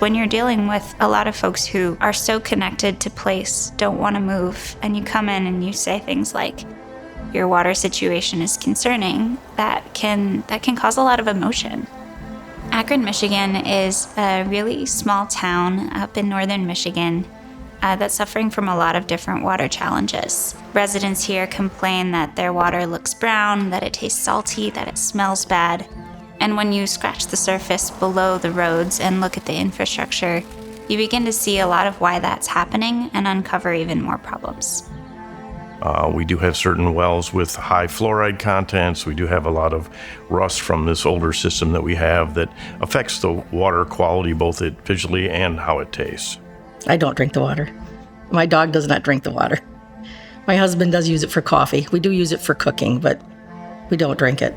when you're dealing with a lot of folks who are so connected to place, don't want to move, and you come in and you say things like, your water situation is concerning, that can cause a lot of emotion. Akron, Michigan is a really small town up in northern Michigan that's suffering from a lot of different water challenges. Residents here complain that their water looks brown, that it tastes salty, that it smells bad. And when you scratch the surface below the roads and look at the infrastructure, you begin to see a lot of why that's happening and uncover even more problems. We do have certain wells with high fluoride contents. We do have a lot of rust from this older system that we have that affects the water quality, both visually and how it tastes. I don't drink the water. My dog does not drink the water. My husband does use it for coffee. We do use it for cooking, but we don't drink it.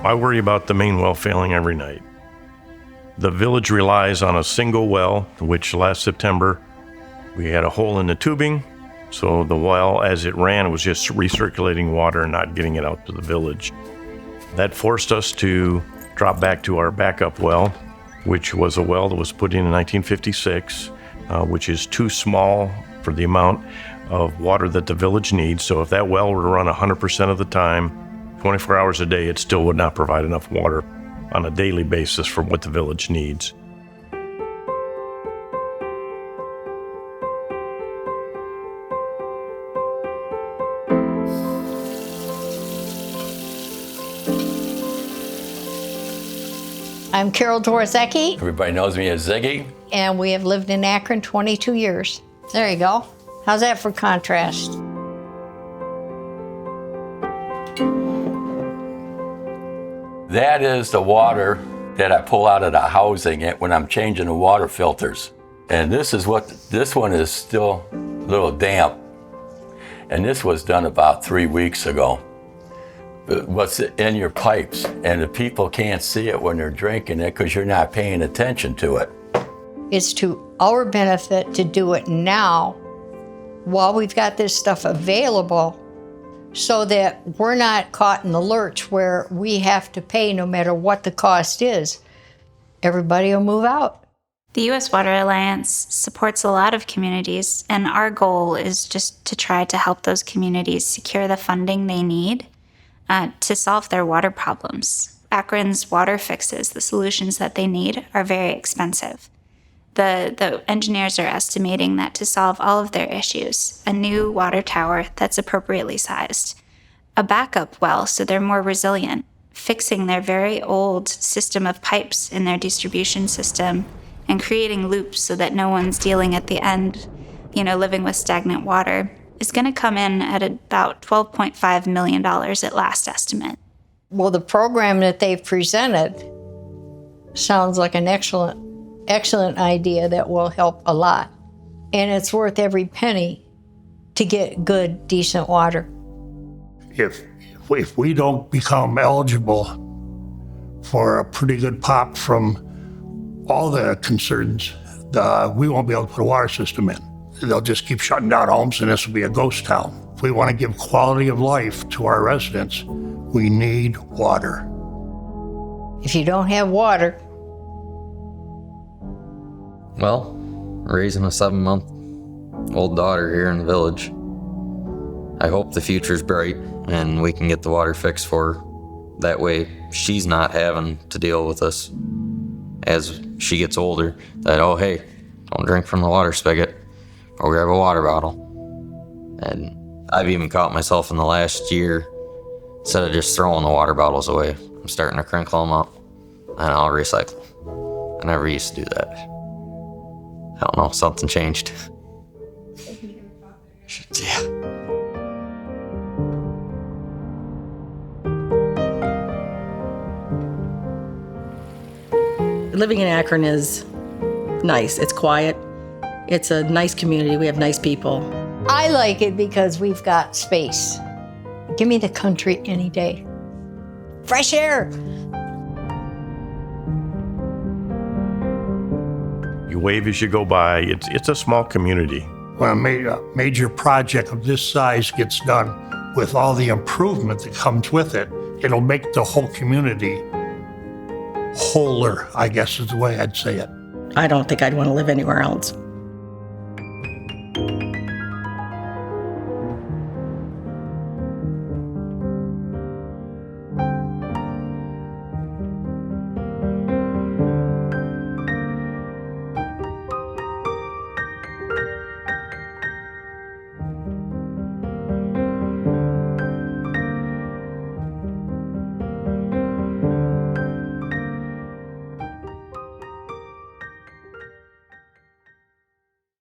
I worry about the main well failing every night. The village relies on a single well, which last September we had a hole in the tubing, so the well, as it ran, was just recirculating water and not getting it out to the village. That forced us to drop back to our backup well, which was a well that was put in 1956, which is too small for the amount of water that the village needs. So if that well were to run 100% of the time, 24 hours a day, it still would not provide enough water on a daily basis for what the village needs. I'm Carol Dworzecki. Everybody knows me as Ziggy. And we have lived in Akron 22 years. There you go. How's that for contrast? That is the water that I pull out of the housing when I'm changing the water filters. And this one is still a little damp. And this was done about 3 weeks ago. What's in your pipes, and the people can't see it when they're drinking it because you're not paying attention to it. It's to our benefit to do it now while we've got this stuff available so that we're not caught in the lurch where we have to pay no matter what the cost is. Everybody will move out. The U.S. Water Alliance supports a lot of communities, and our goal is just to try to help those communities secure the funding they need to solve their water problems. Akron's water fixes, the solutions that they need, are very expensive. The engineers are estimating that to solve all of their issues, a new water tower that's appropriately sized, a backup well so they're more resilient, fixing their very old system of pipes in their distribution system, and creating loops so that no one's dealing at the end, living with stagnant water, is going to come in at about $12.5 million at last estimate. Well, the program that they've presented sounds like an excellent idea that will help a lot. And it's worth every penny to get good, decent water. If we don't become eligible for a pretty good pop from all the concerns, we won't be able to put a water system in. They'll just keep shutting down homes and this will be a ghost town. If we want to give quality of life to our residents, we need water. If you don't have water... Well, raising a 7-month-old daughter here in the village, I hope the future's bright and we can get the water fixed for her. That way she's not having to deal with us as she gets older, that, oh, hey, don't drink from the water spigot, or grab a water bottle. And I've even caught myself in the last year, instead of just throwing the water bottles away, I'm starting to crinkle them up and I'll recycle. I never used to do that. I don't know, something changed. Yeah. Living in Akron is nice. It's quiet. It's a nice community. We have nice people. I like it because we've got space. Give me the country any day. Fresh air. You wave as you go by. It's a small community. When a major project of this size gets done with all the improvement that comes with it, it'll make the whole community wholer, I guess is the way I'd say it. I don't think I'd want to live anywhere else.